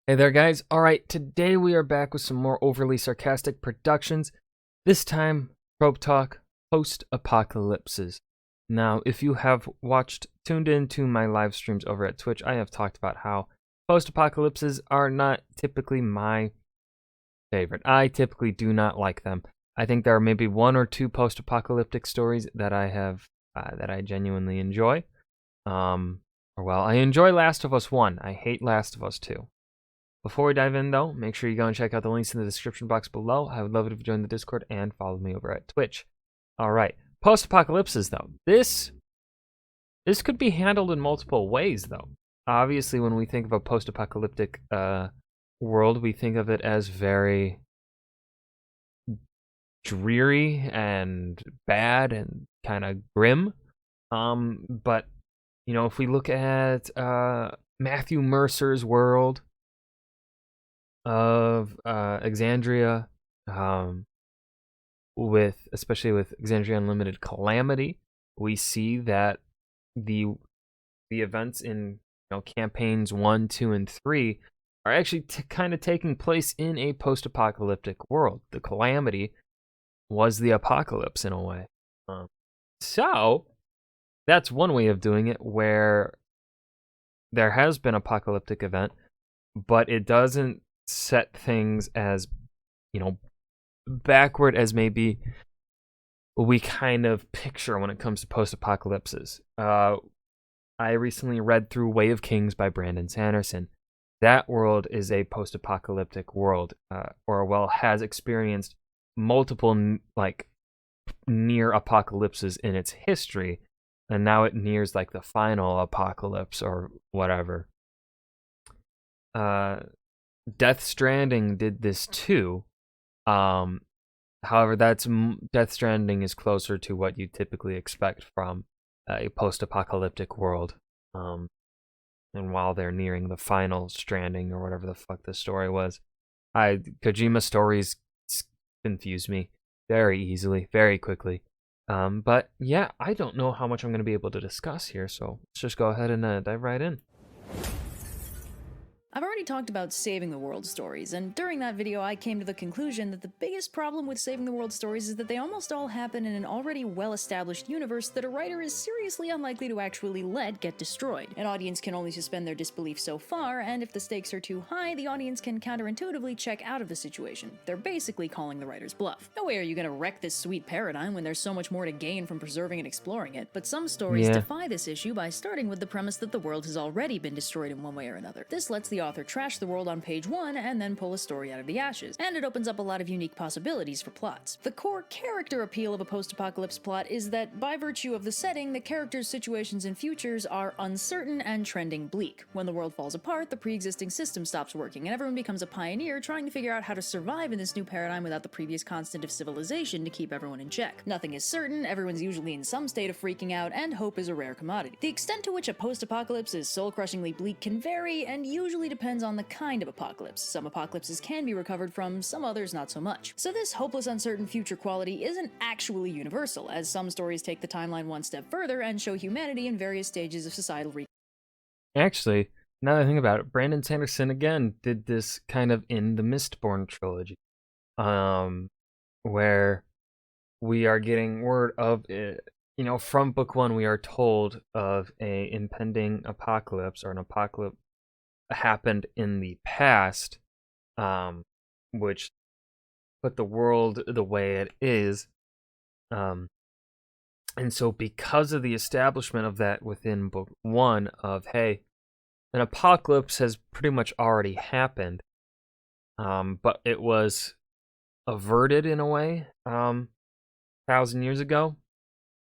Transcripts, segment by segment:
Hey there, guys. All right, today we are back with some more overly sarcastic productions. This time, Trope Talk, Post-Apocalypses. Now, if you have tuned into my live streams over at Twitch, I have talked about how post-apocalypses are not typically my favorite. I typically do not like them. I think there are maybe one or two post-apocalyptic stories that I genuinely enjoy. I enjoy Last of Us 1. I hate Last of Us 2. Before we dive in, though, make sure you go and check out the links in the description box below. I would love it if you join the Discord and follow me over at Twitch. All right, post-apocalypses, though. This could be handled in multiple ways, though. Obviously, when we think of a post-apocalyptic world, we think of it as very dreary and bad and kind of grim. But you know, if we look at Matthew Mercer's world of Exandria, especially with Exandria Unlimited Calamity, we see that the events in campaigns 1, 2, and 3 are actually kind of taking place in a post-apocalyptic world. The Calamity was the apocalypse in a way. So that's one way of doing it, where there has been apocalyptic event, but it doesn't set things as, backward as maybe we kind of picture when it comes to post-apocalypses. I recently read through Way of Kings by Brandon Sanderson. That world is a post-apocalyptic world, has experienced multiple near apocalypses in its history, and now it nears the final apocalypse or whatever. Death Stranding did this too. However, Death Stranding is closer to what you typically expect from a post-apocalyptic world. And while they're nearing the final stranding or whatever the fuck the story was, Kojima stories confuse me very easily, very quickly. But yeah, I don't know how much I'm going to be able to discuss here, so let's just go ahead and dive right in. I've already talked about saving the world stories, and during that video I came to the conclusion that the biggest problem with saving the world stories is that they almost all happen in an already well-established universe that a writer is seriously unlikely to actually let get destroyed. An audience can only suspend their disbelief so far, and if the stakes are too high, the audience can counterintuitively check out of the situation. They're basically calling the writer's bluff. No way are you gonna wreck this sweet paradigm when there's so much more to gain from preserving and exploring it, but some stories defy this issue by starting with the premise that the world has already been destroyed in one way or another. This lets the author trash the world on page 1 and then pull a story out of the ashes, and it opens up a lot of unique possibilities for plots. The core character appeal of a post-apocalypse plot is that, by virtue of the setting, the characters' situations and futures are uncertain and trending bleak. When the world falls apart, the pre-existing system stops working, and everyone becomes a pioneer trying to figure out how to survive in this new paradigm without the previous constant of civilization to keep everyone in check. Nothing is certain, everyone's usually in some state of freaking out, and hope is a rare commodity. The extent to which a post-apocalypse is soul-crushingly bleak can vary, and usually depends on the kind of apocalypse. Some apocalypses can be recovered from, some others not so much. So this hopeless, uncertain future quality isn't actually universal, as some stories take the timeline one step further and show humanity in various stages of societal Actually, now that I think about it, Brandon Sanderson again did this kind of in the Mistborn trilogy, where we are getting word of it. From book 1, we are told of a impending apocalypse, or an apocalypse happened in the past, which put the world the way it is. And so because of the establishment of that within book 1 of, hey, an apocalypse has pretty much already happened, but it was averted in a way 1,000 years ago,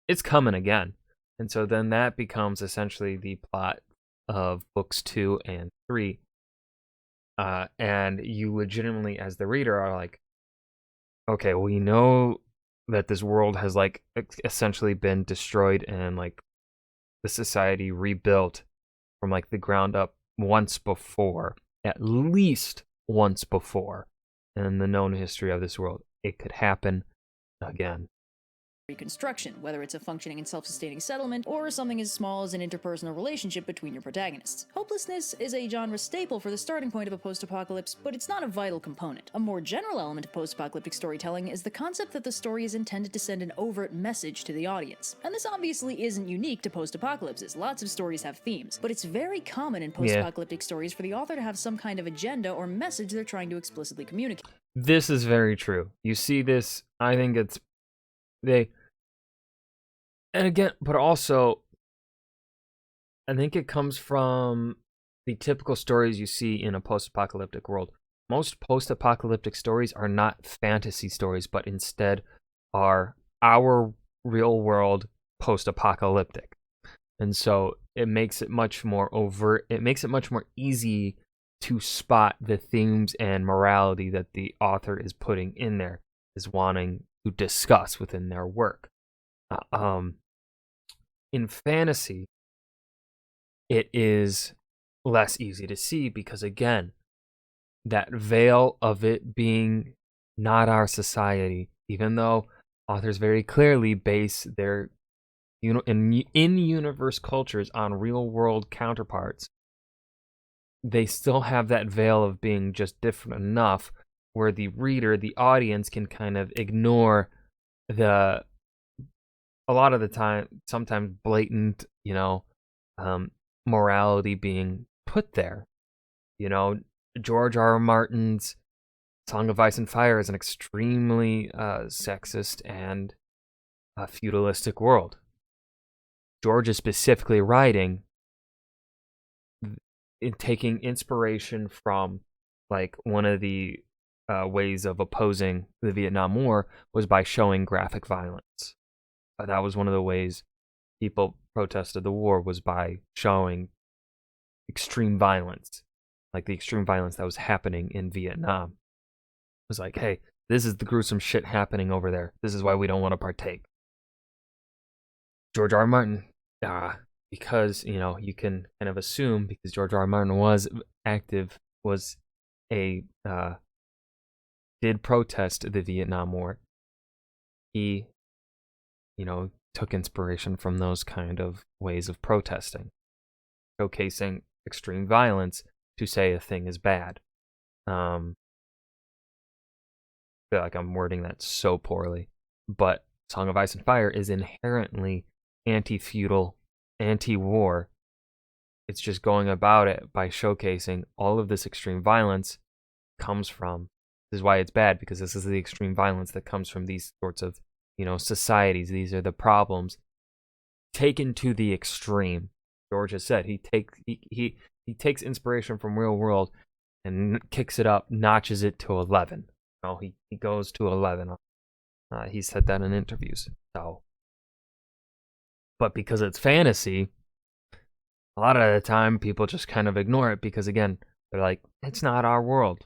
it's coming again. And so then that becomes essentially the plot of books 2 and 3. And you legitimately, as the reader, are like, okay, we know that this world has essentially been destroyed and the society rebuilt from the ground up once before, at least once before in the known history of this world. It could happen again. reconstruction, whether it's a functioning and self-sustaining settlement, or something as small as an interpersonal relationship between your protagonists. Hopelessness is a genre staple for the starting point of a post-apocalypse, but it's not a vital component. A more general element of post-apocalyptic storytelling is the concept that the story is intended to send an overt message to the audience. And this obviously isn't unique to post-apocalypses. Lots of stories have themes, but it's very common in post-apocalyptic stories for the author to have some kind of agenda or message they're trying to explicitly communicate. This is very true. You see this, I think it's and again, but also, I think it comes from the typical stories you see in a post-apocalyptic world. Most post-apocalyptic stories are not fantasy stories, but instead are our real world post-apocalyptic. And so it makes it much more overt. It makes it much more easy to spot the themes and morality that the author is putting in there, is wanting to discuss within their work. In fantasy, it is less easy to see because, again, that veil of it being not our society, even though authors very clearly base their in-universe cultures on real-world counterparts, they still have that veil of being just different enough where the reader, the audience, can kind of ignore a lot of the time, sometimes blatant, morality being put there. George R. R. Martin's Song of Ice and Fire is an extremely sexist and feudalistic world. George is specifically writing taking inspiration from, like, one of the ways of opposing the Vietnam War was by showing graphic violence. That was one of the ways people protested the war, was by showing extreme violence, like the extreme violence that was happening in Vietnam. It was like, hey, this is the gruesome shit happening over there. This is why we don't want to partake. George R. R. Martin, because, you can kind of assume, because George R. R. Martin was active, did protest the Vietnam War. He, took inspiration from those kind of ways of protesting, showcasing extreme violence to say a thing is bad. I feel like I'm wording that so poorly, but Song of Ice and Fire is inherently anti-feudal, anti-war. It's just going about it by showcasing all of this extreme violence comes from. This is why it's bad, because this is the extreme violence that comes from these sorts of, societies. These are the problems taken to the extreme. George has said he takes inspiration from real world and kicks it up, notches it to 11. He goes to 11. He said that in interviews. So, but because it's fantasy, a lot of the time people just kind of ignore it because, again, they're like, it's not our world.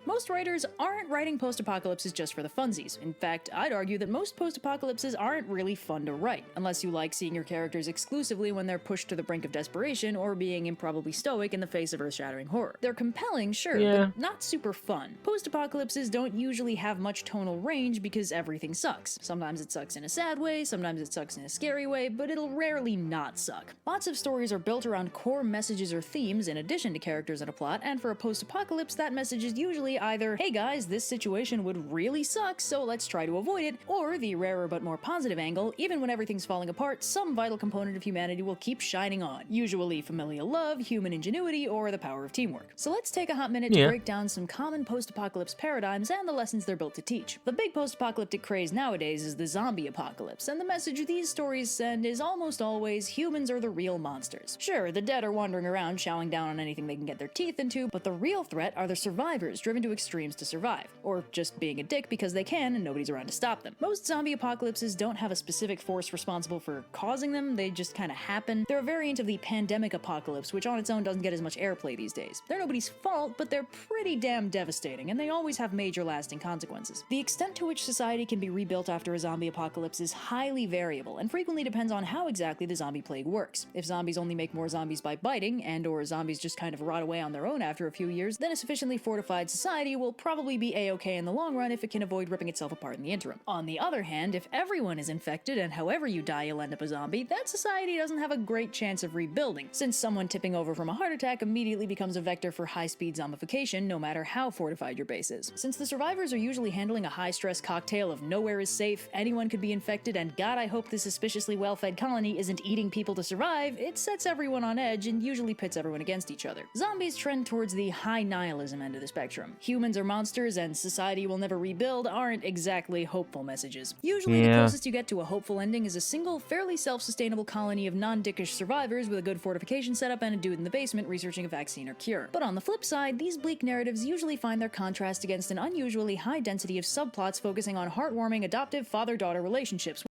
Most writers aren't writing post-apocalypses just for the funsies. In fact, I'd argue that most post-apocalypses aren't really fun to write, unless you like seeing your characters exclusively when they're pushed to the brink of desperation or being improbably stoic in the face of earth-shattering horror. They're compelling, sure, but not super fun. Post-apocalypses don't usually have much tonal range because everything sucks. Sometimes it sucks in a sad way, sometimes it sucks in a scary way, but it'll rarely not suck. Lots of stories are built around core messages or themes in addition to characters and a plot, and for a post-apocalypse, that message is usually either, hey guys, this situation would really suck, so let's try to avoid it, or the rarer but more positive angle, even when everything's falling apart, some vital component of humanity will keep shining on. Usually familial love, human ingenuity, or the power of teamwork. So let's take a hot minute to break down some common post-apocalypse paradigms and the lessons they're built to teach. The big post-apocalyptic craze nowadays is the zombie apocalypse, and the message these stories send is almost always humans are the real monsters. Sure, the dead are wandering around chowing down on anything they can get their teeth into, but the real threat are the survivors driven to extremes to survive, or just being a dick because they can and nobody's around to stop them. Most zombie apocalypses don't have a specific force responsible for causing them, they just kind of happen. They're a variant of the pandemic apocalypse, which on its own doesn't get as much airplay these days. They're nobody's fault, but they're pretty damn devastating, and they always have major lasting consequences. The extent to which society can be rebuilt after a zombie apocalypse is highly variable, and frequently depends on how exactly the zombie plague works. If zombies only make more zombies by biting, and or zombies just kind of rot away on their own after a few years, then a sufficiently fortified unified society will probably be a-okay in the long run if it can avoid ripping itself apart in the interim. On the other hand, if everyone is infected and however you die you'll end up a zombie, that society doesn't have a great chance of rebuilding, since someone tipping over from a heart attack immediately becomes a vector for high-speed zombification no matter how fortified your base is. Since the survivors are usually handling a high-stress cocktail of nowhere is safe, anyone could be infected, and God I hope this suspiciously well-fed colony isn't eating people to survive, it sets everyone on edge and usually pits everyone against each other. Zombies trend towards the high nihilism end of the spectrum. Humans are monsters and society will never rebuild aren't exactly hopeful messages. Usually the closest you get to a hopeful ending is a single, fairly self-sustainable colony of non-dickish survivors with a good fortification setup and a dude in the basement researching a vaccine or cure. But on the flip side, these bleak narratives usually find their contrast against an unusually high density of subplots focusing on heartwarming adoptive father-daughter relationships.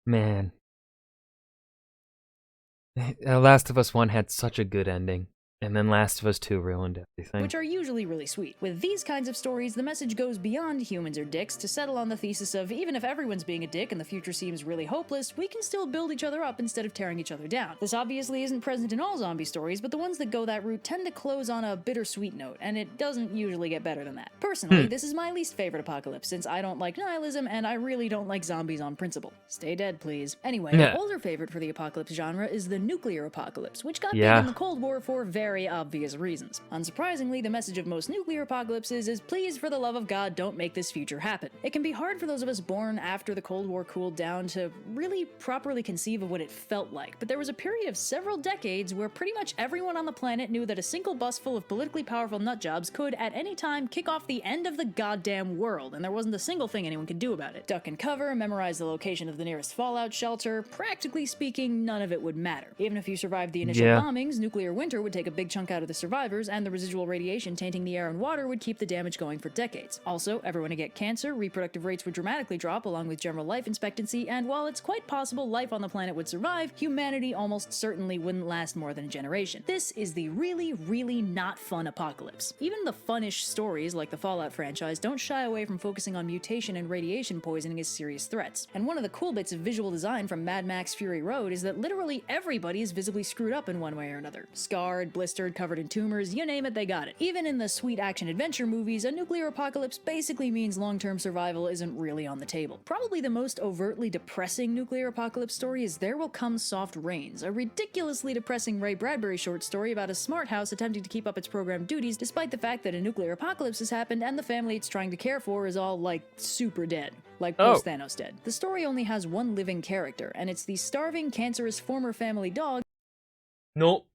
Man. Last of Us 1 had such a good ending. And then Last of Us 2 ruined everything. Which are usually really sweet. With these kinds of stories, the message goes beyond humans are dicks to settle on the thesis of even if everyone's being a dick and the future seems really hopeless, we can still build each other up instead of tearing each other down. This obviously isn't present in all zombie stories, but the ones that go that route tend to close on a bittersweet note, and it doesn't usually get better than that. Personally, this is my least favorite apocalypse, since I don't like nihilism and I really don't like zombies on principle. Stay dead, please. Anyway, an older favorite for the apocalypse genre is the nuclear apocalypse, which got big in the Cold War for very obvious reasons. Unsurprisingly, the message of most nuclear apocalypses is please, for the love of God, don't make this future happen. It can be hard for those of us born after the Cold War cooled down to really properly conceive of what it felt like, but there was a period of several decades where pretty much everyone on the planet knew that a single bus full of politically powerful nutjobs could, at any time, kick off the end of the goddamn world, and there wasn't a single thing anyone could do about it. Duck and cover, memorize the location of the nearest fallout shelter, practically speaking, none of it would matter. Even if you survived the initial bombings, nuclear winter would take a big chunk out of the survivors, and the residual radiation tainting the air and water would keep the damage going for decades. Also, everyone would get cancer, reproductive rates would dramatically drop along with general life expectancy, and while it's quite possible life on the planet would survive, humanity almost certainly wouldn't last more than a generation. This is the really, really not fun apocalypse. Even the funnish stories like the Fallout franchise don't shy away from focusing on mutation and radiation poisoning as serious threats. And one of the cool bits of visual design from Mad Max Fury Road is that literally everybody is visibly screwed up in one way or another. Scarred, blistered, covered in tumors, you name it, they got it. Even in the sweet action-adventure movies, a nuclear apocalypse basically means long-term survival isn't really on the table. Probably the most overtly depressing nuclear apocalypse story is There Will Come Soft Rains, a ridiculously depressing Ray Bradbury short story about a smart house attempting to keep up its programmed duties despite the fact that a nuclear apocalypse has happened and the family it's trying to care for is all, like, super dead. Like post-Thanos dead. The story only has one living character, and it's the starving, cancerous former family dog Nope,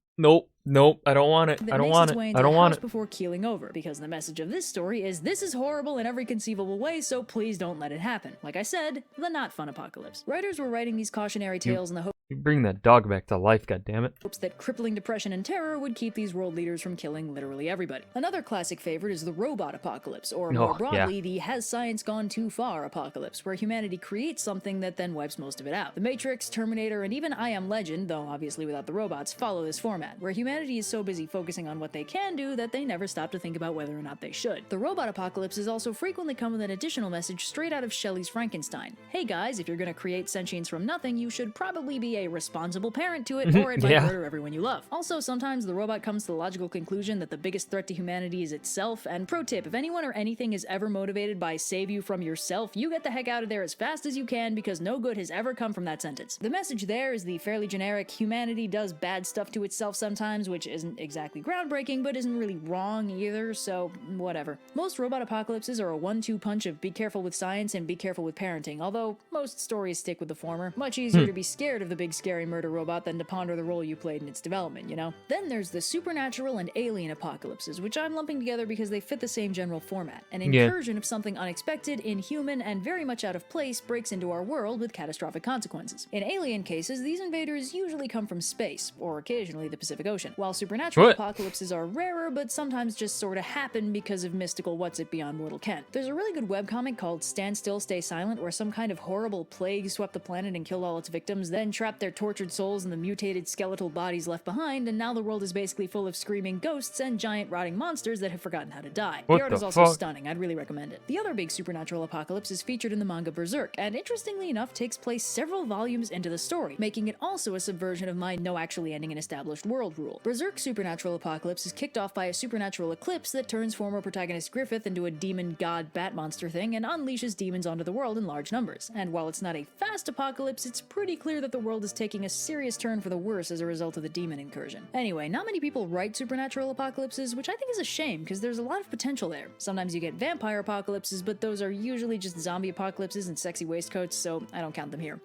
I don't want it. I don't want it. I don't want it. Before keeling over, because the message of this story is this is horrible in every conceivable way, so please don't let it happen. Like I said, the not fun apocalypse. Writers were writing these cautionary tales in the You bring that dog back to life, goddammit. hopes that crippling depression and terror would keep these world leaders from killing literally everybody. Another classic favorite is the robot apocalypse, or more broadly, the has science gone too far apocalypse, where humanity creates something that then wipes most of it out. The Matrix, Terminator, and even I Am Legend, though obviously without the robots, follow this format, where humanity is so busy focusing on what they can do that they never stop to think about whether or not they should. The robot apocalypse is also frequently come with an additional message straight out of Shelley's Frankenstein. Hey guys, if you're gonna create sentience from nothing, you should probably be a responsible parent to it, or it might murder everyone you love. Also, sometimes the robot comes to the logical conclusion that the biggest threat to humanity is itself, and pro tip, if anyone or anything is ever motivated by save you from yourself, you get the heck out of there as fast as you can, because no good has ever come from that sentence. The message there is the fairly generic, humanity does bad stuff to itself sometimes, which isn't exactly groundbreaking, but isn't really wrong either, so whatever. Most robot apocalypses are a 1-2 punch of be careful with science and be careful with parenting, although most stories stick with the former. Much easier to be scared of the big scary murder robot than to ponder the role you played in its development, you know? Then there's the supernatural and alien apocalypses, which I'm lumping together because they fit the same general format. An incursion of something unexpected, inhuman, and very much out of place breaks into our world with catastrophic consequences. In alien cases, these invaders usually come from space, or occasionally the Pacific Ocean, while supernatural apocalypses are rarer, but sometimes just sorta happen because of mystical what's-it beyond mortal ken. There's a really good webcomic called Stand Still, Stay Silent, where some kind of horrible plague swept the planet and killed all its victims, then trapped trapped their tortured souls in the mutated skeletal bodies left behind, and now the world is basically full of screaming ghosts and giant rotting monsters that have forgotten how to die. The art is also stunning. I'd really recommend it. The other big supernatural apocalypse is featured in the manga Berserk, and interestingly enough takes place several volumes into the story, making it also a subversion of my no actually ending an established world rule. Berserk's supernatural apocalypse is kicked off by a supernatural eclipse that turns former protagonist Griffith into a demon god bat monster thing and unleashes demons onto the world in large numbers. And while it's not a fast apocalypse, it's pretty clear that the world is taking a serious turn for the worse as a result of the demon incursion. Anyway, not many people write supernatural apocalypses, which I think is a shame because there's a lot of potential there. Sometimes you get vampire apocalypses, but those are usually just zombie apocalypses and sexy waistcoats, so I don't count them here.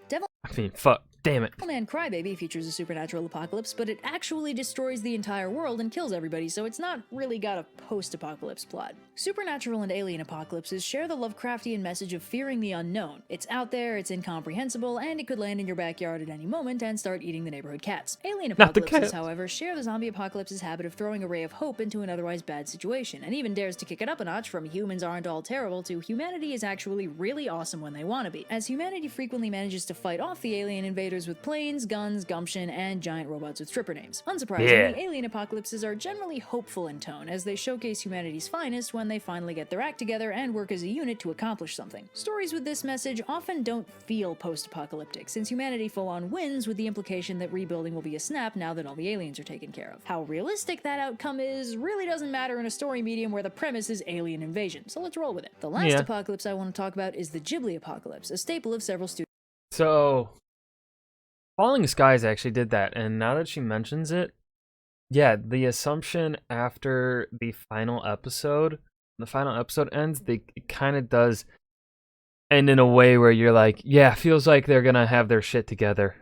Fuck. Damn it. Man Crybaby features a supernatural apocalypse, but it actually destroys the entire world and kills everybody, so it's not really got a post-apocalypse plot. Supernatural and alien apocalypses share the Lovecraftian message of fearing the unknown. It's out there, it's incomprehensible, and it could land in your backyard at any moment and start eating the neighborhood cats. Alien apocalypses, however, share the zombie apocalypse's habit of throwing a ray of hope into an otherwise bad situation, and even dares to kick it up a notch from humans aren't all terrible to humanity is actually really awesome when they want to be, as humanity frequently manages to fight off the alien invaders with planes, guns, gumption, and giant robots with stripper names. Unsurprisingly, alien apocalypses are generally hopeful in tone, as they showcase humanity's finest when they finally get their act together and work as a unit to accomplish something. Stories with this message often don't feel post-apocalyptic, since humanity full-on wins with the implication that rebuilding will be a snap now that all the aliens are taken care of. How realistic that outcome is really doesn't matter in a story medium where the premise is alien invasion, so let's roll with it. The last apocalypse I want to talk about is the Ghibli apocalypse, a staple of several studios. So, Falling Skies actually did that, and now that she mentions it, yeah, the assumption after the final episode ends, it kind of does end in a way where you're like, yeah, feels like they're gonna have their shit together.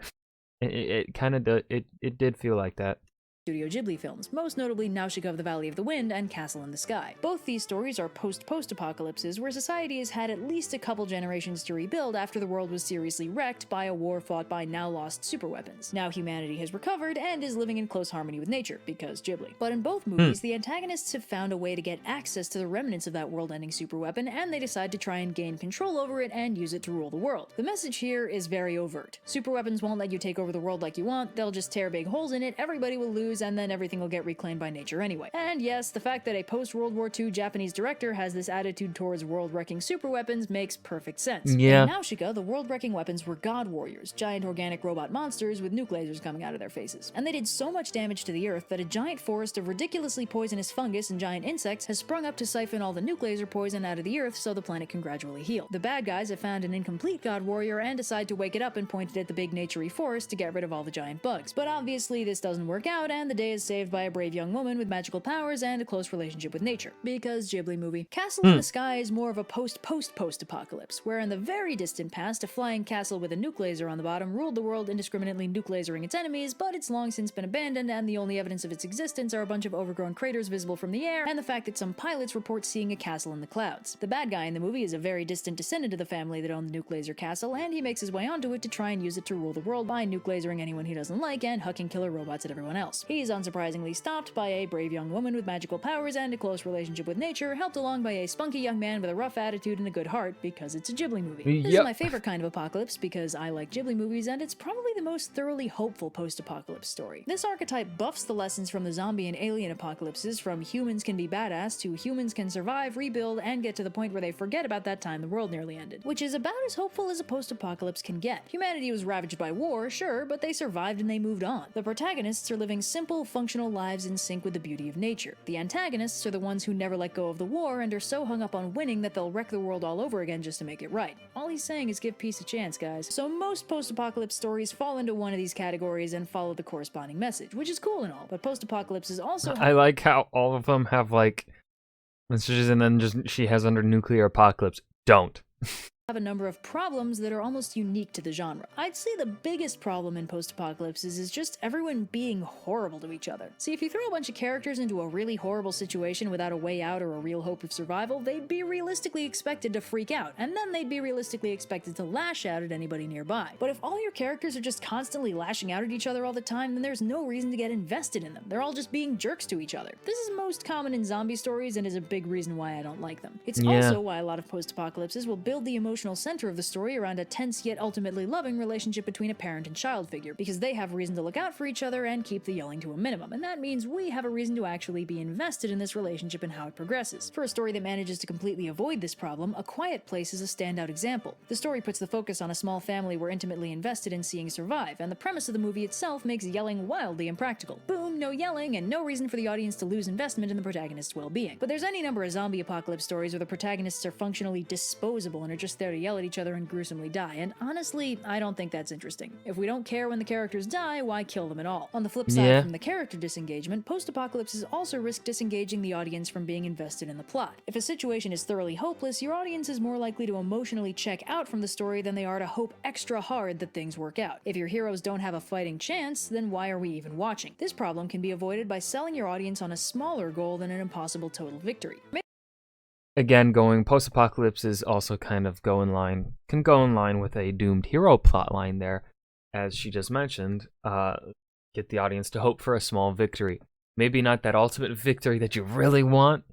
It kind of it did feel like that. Studio Ghibli films, most notably Nausicaa of the Valley of the Wind and Castle in the Sky. Both these stories are post-apocalypses where society has had at least a couple generations to rebuild after the world was seriously wrecked by a war fought by now-lost superweapons. Now humanity has recovered and is living in close harmony with nature, because Ghibli. But in both movies, the antagonists have found a way to get access to the remnants of that world-ending superweapon, and they decide to try and gain control over it and use it to rule the world. The message here is very overt. Superweapons won't let you take over the world like you want, they'll just tear big holes in it, everybody will lose, and then everything will get reclaimed by nature anyway. And yes, the fact that a post-World War II Japanese director has this attitude towards world-wrecking superweapons makes perfect sense. Yeah. In Nausicaa, the world-wrecking weapons were god warriors, giant organic robot monsters with nuke lasers coming out of their faces. And they did so much damage to the Earth that a giant forest of ridiculously poisonous fungus and giant insects has sprung up to siphon all the nuke laser poison out of the Earth so the planet can gradually heal. The bad guys have found an incomplete god warrior and decide to wake it up and point it at the big naturey forest to get rid of all the giant bugs. But obviously this doesn't work out, and the day is saved by a brave young woman with magical powers and a close relationship with nature. Because Ghibli movie. Castle in the Sky is more of a post-apocalypse, where in the very distant past, a flying castle with a nuke laser on the bottom ruled the world, indiscriminately nuke lasering its enemies, but it's long since been abandoned, and the only evidence of its existence are a bunch of overgrown craters visible from the air, and the fact that some pilots report seeing a castle in the clouds. The bad guy in the movie is a very distant descendant of the family that owned the nuke laser castle, and he makes his way onto it to try and use it to rule the world by nuke lasering anyone he doesn't like and hucking killer robots at everyone else. He's unsurprisingly stopped by a brave young woman with magical powers and a close relationship with nature, helped along by a spunky young man with a rough attitude and a good heart, because it's a Ghibli movie. This is my favorite kind of apocalypse because I like Ghibli movies, and it's probably the most thoroughly hopeful post-apocalypse story. This archetype buffs the lessons from the zombie and alien apocalypses, from humans can be badass to humans can survive, rebuild, and get to the point where they forget about that time the world nearly ended, which is about as hopeful as a post-apocalypse can get. Humanity was ravaged by war, sure, but they survived and they moved on. The protagonists are living simple, functional lives in sync with the beauty of nature. The antagonists are the ones who never let go of the war and are so hung up on winning that they'll wreck the world all over again just to make it right. All he's saying is give peace a chance, guys. So most post-apocalypse stories fall into one of these categories and follow the corresponding message, which is cool and all, but post-apocalypse is also... I like how all of them have like messages and then just she has under nuclear apocalypse. Don't. Have a number of problems that are almost unique to the genre. I'd say the biggest problem in post-apocalypses is just everyone being horrible to each other. See, if you throw a bunch of characters into a really horrible situation without a way out or a real hope of survival, they'd be realistically expected to freak out, and then they'd be realistically expected to lash out at anybody nearby. But if all your characters are just constantly lashing out at each other all the time, then there's no reason to get invested in them. They're all just being jerks to each other. This is most common in zombie stories and is a big reason why I don't like them. It's also why a lot of post-apocalypses will build the emotion emotional center of the story around a tense yet ultimately loving relationship between a parent and child figure, because they have reason to look out for each other and keep the yelling to a minimum, and that means we have a reason to actually be invested in this relationship and how it progresses. For a story that manages to completely avoid this problem, A Quiet Place is a standout example. The story puts the focus on a small family we're intimately invested in seeing survive, and the premise of the movie itself makes yelling wildly impractical. Boom, no yelling, and no reason for the audience to lose investment in the protagonist's well-being. But there's any number of zombie apocalypse stories where the protagonists are functionally disposable and are just there to yell at each other and gruesomely die, and honestly, I don't think that's interesting. If we don't care when the characters die, why kill them at all? On the flip side, from the character disengagement, post-apocalypses also risk disengaging the audience from being invested in the plot. If a situation is thoroughly hopeless, your audience is more likely to emotionally check out from the story than they are to hope extra hard that things work out. If your heroes don't have a fighting chance, then why are we even watching? This problem can be avoided by selling your audience on a smaller goal than an impossible total victory. Again, going post-apocalypse is also kind of can go in line with a doomed hero plotline there, as she just mentioned. Get the audience to hope for a small victory. Maybe not that ultimate victory that you really want,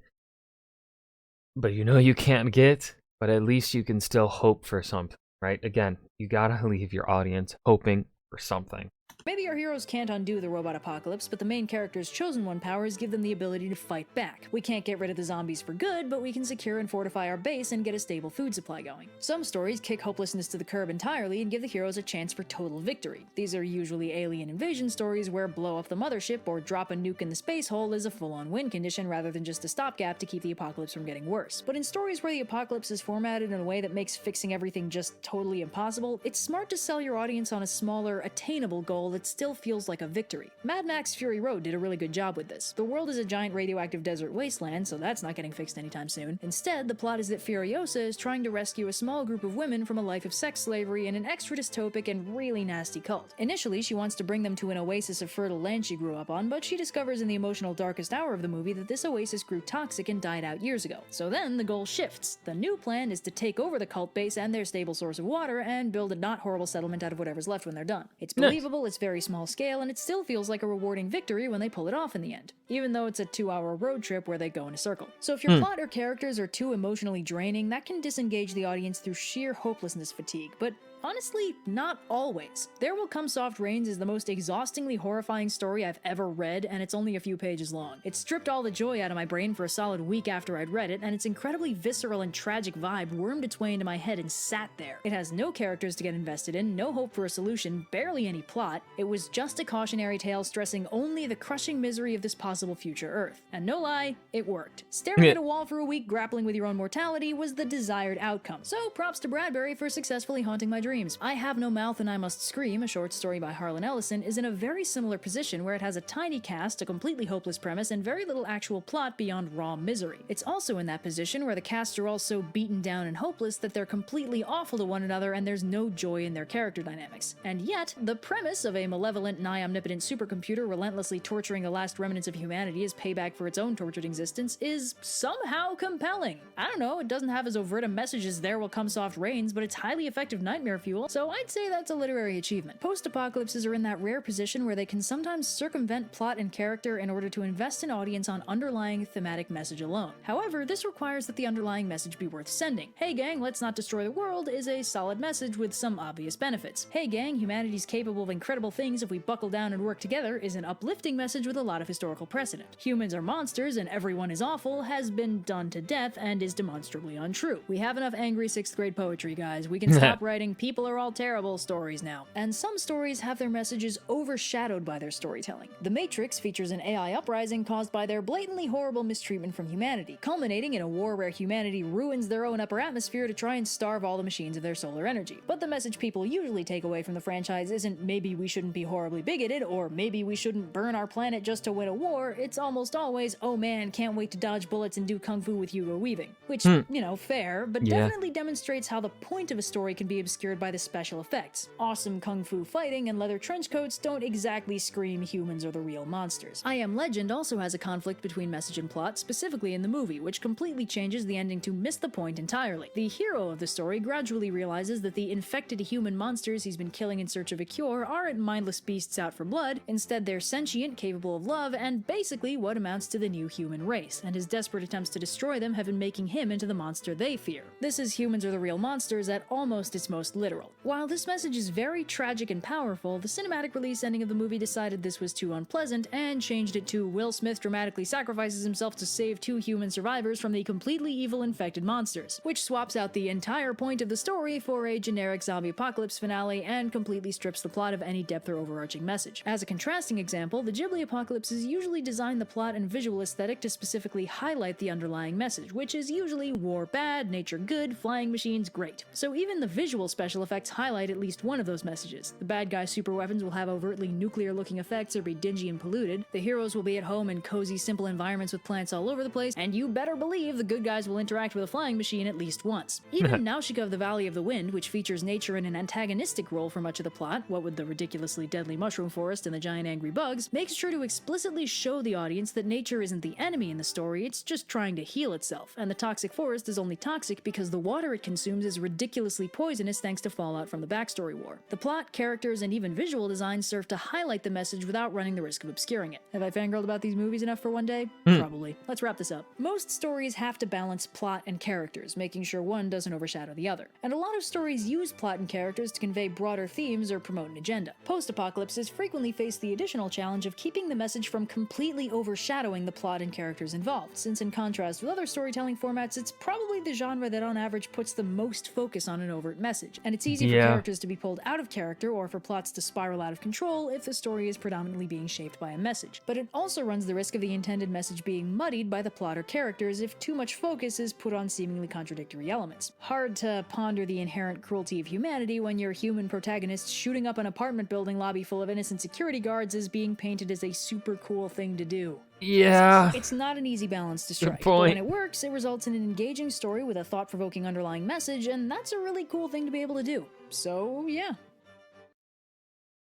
but you know you can't get, but at least you can still hope for something, right? Again, you gotta leave your audience hoping for something. Maybe our heroes can't undo the robot apocalypse, but the main character's chosen one powers give them the ability to fight back. We can't get rid of the zombies for good, but we can secure and fortify our base and get a stable food supply going. Some stories kick hopelessness to the curb entirely and give the heroes a chance for total victory. These are usually alien invasion stories where blow up the mothership or drop a nuke in the space hole is a full-on win condition rather than just a stopgap to keep the apocalypse from getting worse. But in stories where the apocalypse is formatted in a way that makes fixing everything just totally impossible, it's smart to sell your audience on a smaller, attainable goal that still feels like a victory. Mad Max Fury Road did a really good job with this. The world is a giant radioactive desert wasteland, so that's not getting fixed anytime soon. Instead, the plot is that Furiosa is trying to rescue a small group of women from a life of sex slavery in an extra dystopic and really nasty cult. Initially, she wants to bring them to an oasis of fertile land she grew up on, but she discovers in the emotional darkest hour of the movie that this oasis grew toxic and died out years ago. So then, the goal shifts. The new plan is to take over the cult base and their stable source of water and build a not horrible settlement out of whatever's left when they're done. It's believable, it's very small scale, and it still feels like a rewarding victory when they pull it off in the end, even though it's a 2-hour road trip where they go in a circle. So if your plot or characters are too emotionally draining, that can disengage the audience through sheer hopelessness fatigue, but honestly, not always. There Will Come Soft Rains is the most exhaustingly horrifying story I've ever read, and it's only a few pages long. It stripped all the joy out of my brain for a solid week after I'd read it, and its incredibly visceral and tragic vibe wormed its way into my head and sat there. It has no characters to get invested in, no hope for a solution, barely any plot. It was just a cautionary tale stressing only the crushing misery of this possible future Earth. And no lie, it worked. Staring at a wall for a week grappling with your own mortality was the desired outcome. So props to Bradbury for successfully haunting my dreams. I Have No Mouth and I Must Scream, a short story by Harlan Ellison, is in a very similar position where it has a tiny cast, a completely hopeless premise, and very little actual plot beyond raw misery. It's also in that position where the cast are all so beaten down and hopeless that they're completely awful to one another and there's no joy in their character dynamics. And yet, the premise of a malevolent, nigh-omnipotent supercomputer relentlessly torturing the last remnants of humanity as payback for its own tortured existence is somehow compelling. I don't know, it doesn't have as overt a message as There Will Come Soft Rains, but it's highly effective nightmare fuel, so I'd say that's a literary achievement. Post-apocalypses are in that rare position where they can sometimes circumvent plot and character in order to invest an audience on underlying thematic message alone. However, this requires that the underlying message be worth sending. Hey gang, let's not destroy the world is a solid message with some obvious benefits. Hey gang, humanity's capable of incredible things if we buckle down and work together is an uplifting message with a lot of historical precedent. Humans are monsters and everyone is awful has been done to death and is demonstrably untrue. We have enough angry 6th grade poetry, guys. We can stop writing people are all terrible stories now. And some stories have their messages overshadowed by their storytelling. The Matrix features an AI uprising caused by their blatantly horrible mistreatment from humanity, culminating in a war where humanity ruins their own upper atmosphere to try and starve all the machines of their solar energy. But the message people usually take away from the franchise isn't maybe we shouldn't be horribly bigoted or maybe we shouldn't burn our planet just to win a war. It's almost always, oh man, can't wait to dodge bullets and do kung fu with Hugo Weaving. Which, you know, fair, but definitely demonstrates how the point of a story can be obscured by the special effects. Awesome kung fu fighting and leather trench coats don't exactly scream humans are the real monsters. I Am Legend also has a conflict between message and plot, specifically in the movie, which completely changes the ending to miss the point entirely. The hero of the story gradually realizes that the infected human monsters he's been killing in search of a cure aren't mindless beasts out for blood, instead they're sentient, capable of love, and basically what amounts to the new human race, and his desperate attempts to destroy them have been making him into the monster they fear. This is humans are the real monsters at almost its most literal. While this message is very tragic and powerful, the cinematic release ending of the movie decided this was too unpleasant and changed it to Will Smith dramatically sacrifices himself to save 2 human survivors from the completely evil infected monsters, which swaps out the entire point of the story for a generic zombie apocalypse finale and completely strips the plot of any depth or overarching message. As a contrasting example, the Ghibli apocalypses usually design the plot and visual aesthetic to specifically highlight the underlying message, which is usually war bad, nature good, flying machines great. So even the visual special effects highlight at least one of those messages. The bad guys' super weapons will have overtly nuclear-looking effects or be dingy and polluted, the heroes will be at home in cozy, simple environments with plants all over the place, and you better believe the good guys will interact with a flying machine at least once. Even in Nausicaa of the Valley of the Wind, which features nature in an antagonistic role for much of the plot, what with the ridiculously deadly mushroom forest and the giant angry bugs, makes sure to explicitly show the audience that nature isn't the enemy in the story, it's just trying to heal itself, and the toxic forest is only toxic because the water it consumes is ridiculously poisonous thanks to fallout from the backstory war. The plot, characters, and even visual design serve to highlight the message without running the risk of obscuring it. Have I fangirled about these movies enough for one day? Probably. Let's wrap this up. Most stories have to balance plot and characters, making sure one doesn't overshadow the other. And a lot of stories use plot and characters to convey broader themes or promote an agenda. Post-apocalypses frequently face the additional challenge of keeping the message from completely overshadowing the plot and characters involved, since in contrast with other storytelling formats, it's probably the genre that on average puts the most focus on an overt message, and it's easy for characters to be pulled out of character or for plots to spiral out of control if the story is predominantly being shaped by a message. But it also runs the risk of the intended message being muddied by the plot or characters if too much focus is put on seemingly contradictory elements. Hard to ponder the inherent cruelty of humanity when your human protagonist shooting up an apartment building lobby full of innocent security guards is being painted as a super cool thing to do. Yeah. It's not an easy balance to strike, Good but point. when it works, it results in an engaging story with a thought-provoking underlying message, and that's a really cool thing to be able to do. So, yeah.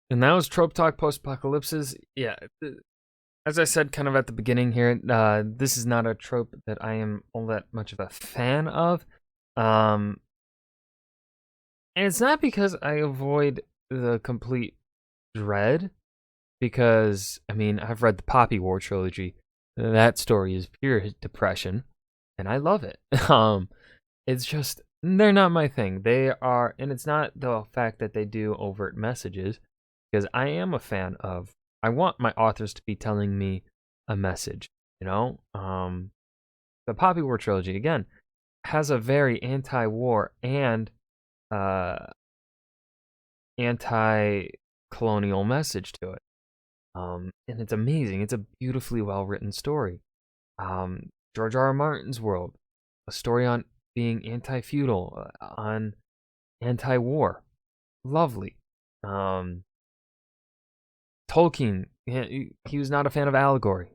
And that was Trope Talk Post-Apocalypses. Yeah, as I said kind of at the beginning here, this is not a trope that I am all that much of a fan of. And it's not because I avoid the complete dread, because, I mean, I've read the Poppy War trilogy. That story is pure depression, and I love it. It's just, they're not my thing. They are, and it's not the fact that they do overt messages, because I am a fan of, I want my authors to be telling me a message, you know? The Poppy War trilogy, again, has a very anti-war and anti-colonial message to it. And it's amazing. It's a beautifully well-written story. George R. R. Martin's world, a story on being anti-feudal, on anti-war. Lovely. Tolkien, he was not a fan of allegory,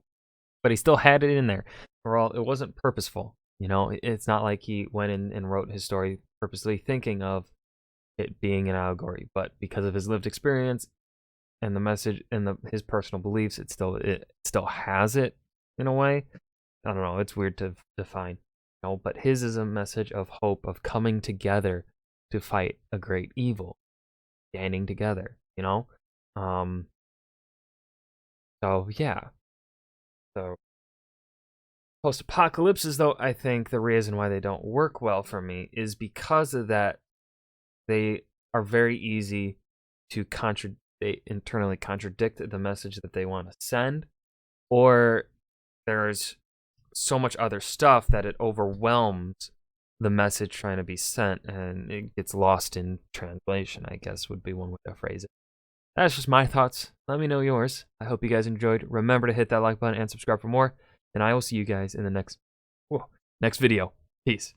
but he still had it in there. It wasn't purposeful. You know, it's not like he went in and wrote his story purposely thinking of it being an allegory, but because of his lived experience and the message and his personal beliefs, it still has it in a way. I don't know, it's weird to define, you know, but his is a message of hope, of coming together to fight a great evil, standing together, you know. So yeah. So Post-Apocalypses, though, I think the reason why they don't work well for me is because of that. They are very easy to they internally contradict the message that they want to send, or there's so much other stuff that it overwhelms the message trying to be sent, and it gets lost in translation, I guess would be one way to phrase it. That's just my thoughts. Let me know yours. I hope you guys enjoyed. Remember to hit that like button and subscribe for more, and I will see you guys in the next video. Peace.